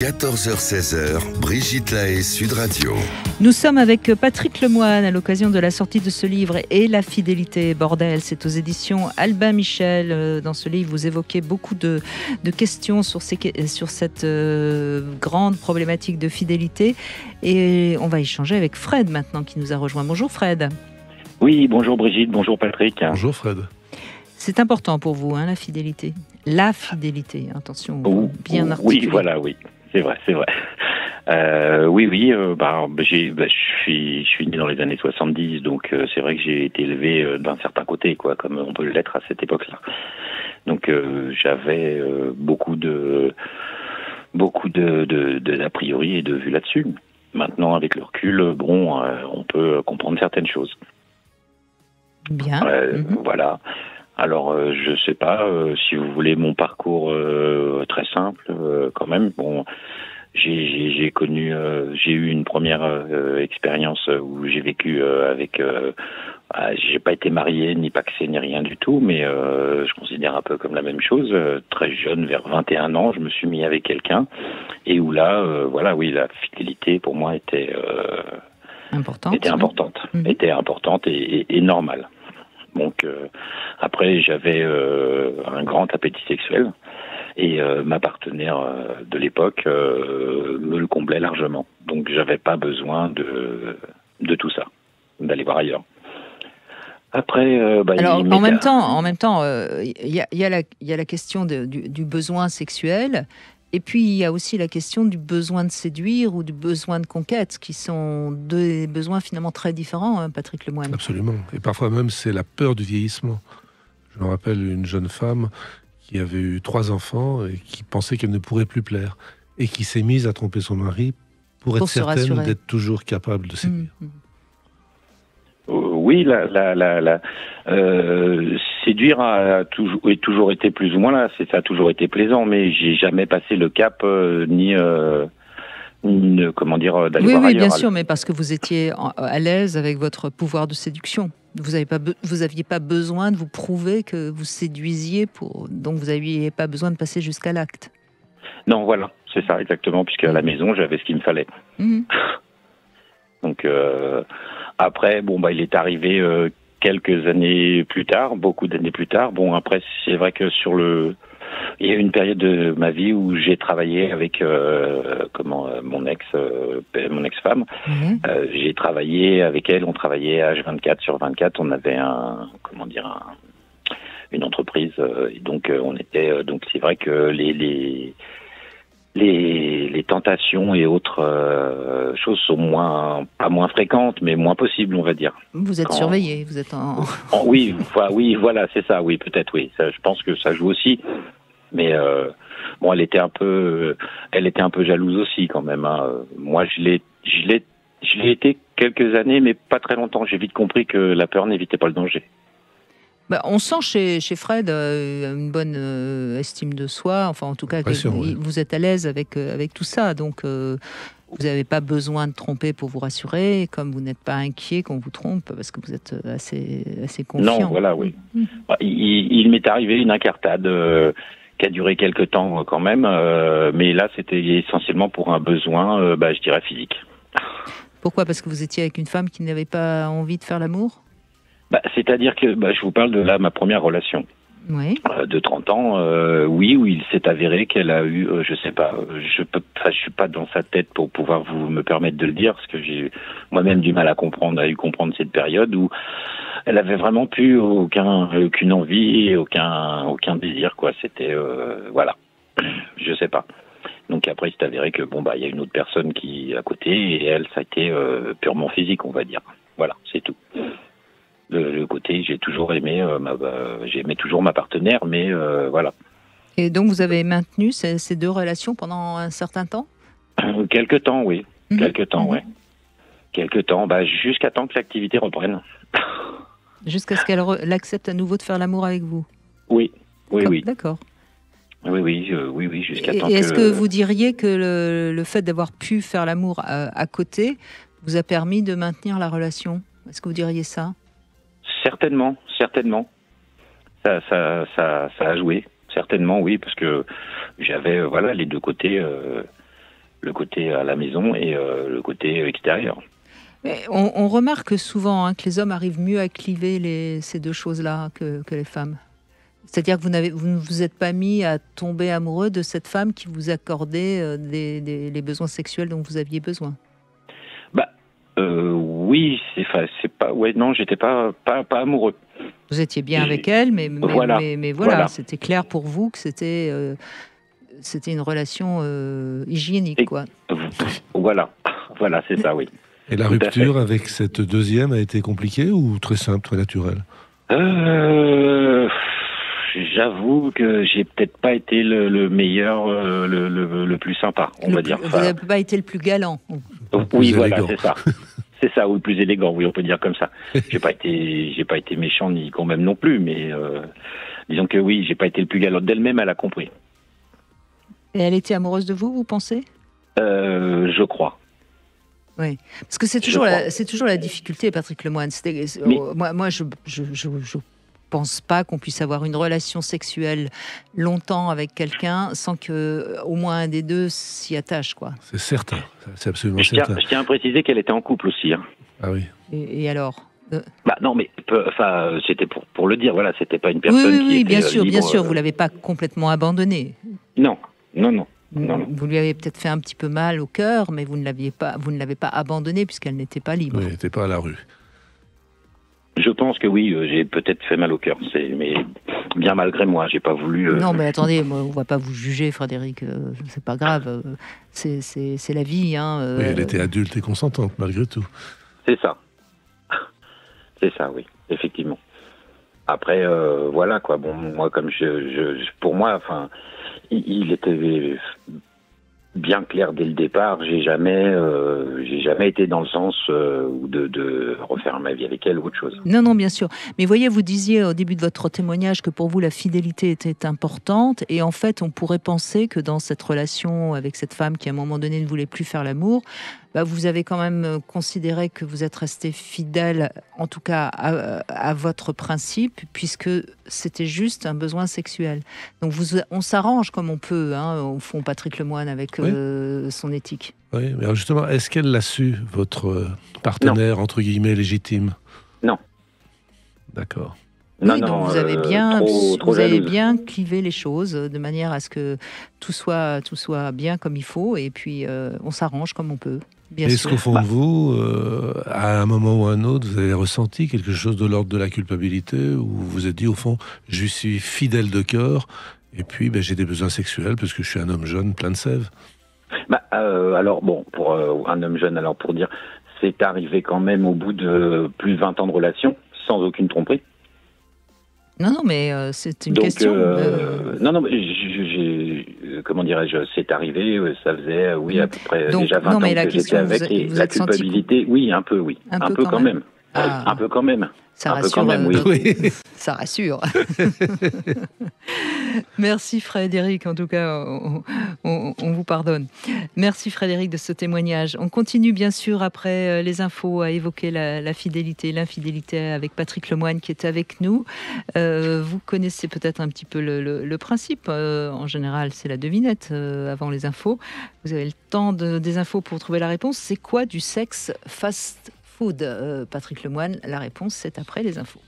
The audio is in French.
14h-16h, Brigitte Lahaie, Sud Radio. Nous sommes avec Patrick Lemoine à l'occasion de la sortie de ce livre et la fidélité, bordel. C'est aux éditions Albin Michel. Dans ce livre, vous évoquez beaucoup de questions sur cette grande problématique de fidélité. Et on va échanger avec Fred maintenant qui nous a rejoint. Bonjour Fred. Oui, bonjour Brigitte, bonjour Patrick. Bonjour Fred. C'est important pour vous, la fidélité. La fidélité, attention, bien articulé. Oui, voilà, oui. C'est vrai. Je suis né dans les années 70, donc c'est vrai que j'ai été élevé d'un certain côté, quoi, comme on peut l'être à cette époque-là. Donc j'avais beaucoup de a priori et de vues là-dessus. Maintenant, avec le recul, on peut comprendre certaines choses. Bien. Voilà. Alors, je sais pas si vous voulez mon parcours très simple, quand même. Bon, j'ai eu une première expérience où j'ai vécu avec. J'ai pas été marié, ni pacsé, ni rien du tout, mais je considère un peu comme la même chose. Très jeune, vers 21 ans, je me suis mis avec quelqu'un et où là, la fidélité pour moi était importante. Était importante et normale. Donc après j'avais un grand appétit sexuel et ma partenaire de l'époque me le comblait largement. Donc j'avais pas besoin de tout ça, d'aller voir ailleurs. Après, alors en même temps, il y a la question du besoin sexuel. Et puis, il y a aussi la question du besoin de séduire ou du besoin de conquête, qui sont deux besoins finalement très différents, Patrick Lemoine. Absolument. Et parfois même, c'est la peur du vieillissement. Je me rappelle une jeune femme qui avait eu 3 enfants et qui pensait qu'elle ne pourrait plus plaire. Et qui s'est mise à tromper son mari pour être certaine d'être toujours capable de séduire. Oui, séduire a toujours été plus ou moins là. Ça a toujours été plaisant, mais j'ai jamais passé le cap d'aller voir ailleurs. Oui, bien sûr, mais parce que vous étiez à l'aise avec votre pouvoir de séduction. Vous aviez pas besoin de vous prouver que vous séduisiez, donc vous n'aviez pas besoin de passer jusqu'à l'acte. Non, voilà, c'est ça exactement, puisque à la maison j'avais ce qu'il me fallait. Donc après, il est arrivé quelques années plus tard, beaucoup d'années plus tard. Bon, après, c'est vrai que il y a eu une période de ma vie où j'ai travaillé avec mon ex-femme. J'ai travaillé avec elle, on travaillait H24 sur 24. On avait une entreprise. Et donc on était. Donc c'est vrai que les tentations et autres choses sont pas moins fréquentes, mais moins possibles, on va dire. Vous êtes surveillé, vous êtes oui, voilà, c'est ça, oui, peut-être, oui. Ça, je pense que ça joue aussi. Mais elle était un peu jalouse aussi, quand même. Moi, je l'ai été quelques années, mais pas très longtemps. J'ai vite compris que la peur n'évitait pas le danger. On sent chez Fred une bonne estime de soi. Enfin, en tout cas, vous êtes à l'aise avec tout ça. Donc, vous n'avez pas besoin de tromper pour vous rassurer, comme vous n'êtes pas inquiet qu'on vous trompe, parce que vous êtes assez confiant. Non, voilà, oui. Il m'est arrivé une incartade qui a duré quelques temps quand même, mais là, c'était essentiellement pour un besoin, je dirais, physique. Pourquoi ? Parce que vous étiez avec une femme qui n'avait pas envie de faire l'amour ? C'est-à-dire que je vous parle de ma première relation. Oui. De 30 ans, où il s'est avéré qu'elle a eu, je sais pas, je suis pas dans sa tête pour pouvoir me permettre de le dire, parce que j'ai moi-même du mal à comprendre cette période où elle avait vraiment plus aucune envie, aucun désir, quoi. C'était, voilà, je sais pas. Donc après, il s'est avéré que il y a une autre personne qui est à côté, et elle, ça a été purement physique, on va dire. Voilà, c'est tout. Le côté, j'ai toujours aimé, j'aimais toujours ma partenaire, mais voilà. Et donc, vous avez maintenu ces deux relations pendant un certain temps ? Quelque temps, oui. Quelque temps, jusqu'à temps que l'activité reprenne. Jusqu'à ce qu'elle accepte à nouveau de faire l'amour avec vous ? Oui. D'accord. Oui, jusqu'à temps que... Est-ce que vous diriez que le fait d'avoir pu faire l'amour à côté vous a permis de maintenir la relation ? Est-ce que vous diriez ça ? Certainement. Ça a joué. Certainement, oui, parce que j'avais les deux côtés le côté à la maison et le côté extérieur. Mais on remarque souvent que les hommes arrivent mieux à cliver ces deux choses-là que les femmes. C'est-à-dire que vous ne vous êtes pas mis à tomber amoureux de cette femme qui vous accordait les besoins sexuels dont vous aviez besoin. Oui, c'est pas. Ouais, non, j'étais pas amoureux. Vous étiez bien avec elle, mais voilà, c'était clair pour vous que c'était une relation hygiénique, quoi. Voilà, c'est ça, oui. Et la rupture avec cette deuxième a été compliquée ou très simple, très naturelle? J'avoue que j'ai peut-être pas été le meilleur, le plus sympa, on va dire. Vous n'avez pas été le plus galant. Oui, voilà, c'est ça. C'est ça, ou le plus élégant, oui, on peut dire comme ça. J'ai pas été méchant ni quand même non plus, mais disons que oui, j'ai pas été le plus galant. D'elle-même, elle a compris. Et elle était amoureuse de vous, vous pensez? Je crois. Oui, parce que c'est toujours la difficulté, Patrick Lemoine. Moi, je pense pas qu'on puisse avoir une relation sexuelle longtemps avec quelqu'un sans que au moins un des deux s'y attache, quoi. C'est certain, c'est absolument certain. Je tiens à préciser qu'elle était en couple aussi. Hein. Ah oui. Et alors non, mais c'était pour le dire. Voilà, c'était pas une personne qui était bien sûr, libre, bien sûr. Vous l'avez pas complètement abandonnée. Non. Vous lui avez peut-être fait un petit peu mal au cœur, mais vous ne l'avez pas abandonnée puisqu'elle n'était pas libre. Oui, elle n'était pas à la rue. Je pense que oui, j'ai peut-être fait mal au cœur, mais bien malgré moi, j'ai pas voulu. Non, mais attendez, on va pas vous juger, Frédéric. C'est pas grave, c'est la vie. Oui, elle était adulte et consentante malgré tout. C'est ça, oui, effectivement. Après, voilà quoi. Bon, moi, comme pour moi, enfin, il était bien clair dès le départ. J'ai jamais été dans le sens de refaire ma vie avec elle ou autre chose. Non, bien sûr. Mais voyez, vous disiez au début de votre témoignage que pour vous la fidélité était importante, et en fait, on pourrait penser que dans cette relation avec cette femme qui à un moment donné ne voulait plus faire l'amour, vous avez quand même considéré que vous êtes resté fidèle, en tout cas à votre principe, puisque c'était juste un besoin sexuel. Donc on s'arrange comme on peut, au fond, Patrick Lemoine, avec son éthique. Oui, mais alors justement, est-ce qu'elle l'a su, votre partenaire, non, entre guillemets, légitime? Non. D'accord. Oui, donc vous avez bien clivé les choses de manière à ce que tout soit bien comme il faut, et puis on s'arrange comme on peut. Est-ce qu'au fond de vous, à un moment ou à un autre, vous avez ressenti quelque chose de l'ordre de la culpabilité, ou vous vous êtes dit, au fond, je suis fidèle de cœur, et puis j'ai des besoins sexuels parce que je suis un homme jeune, plein de sève? Alors, bon, pour un homme jeune, alors pour dire, c'est arrivé quand même au bout de plus de 20 ans de relation, sans aucune tromperie. Non, mais c'est une question. Non, mais comment dirais-je, c'est arrivé, ça faisait, oui, à peu près déjà 20 ans que j'étais avec, et la culpabilité, oui, un peu quand même. Un peu quand même. Ça rassure, oui. Ça rassure. Merci Frédéric, en tout cas, on vous pardonne. Merci Frédéric de ce témoignage. On continue bien sûr après les infos à évoquer la fidélité, l'infidélité avec Patrick Lemoine qui est avec nous. Vous connaissez peut-être un petit peu le principe. En général, c'est la devinette avant les infos. Vous avez le temps des infos pour trouver la réponse. C'est quoi du sexe fast food, Patrick Lemoine? La réponse, c'est après les infos.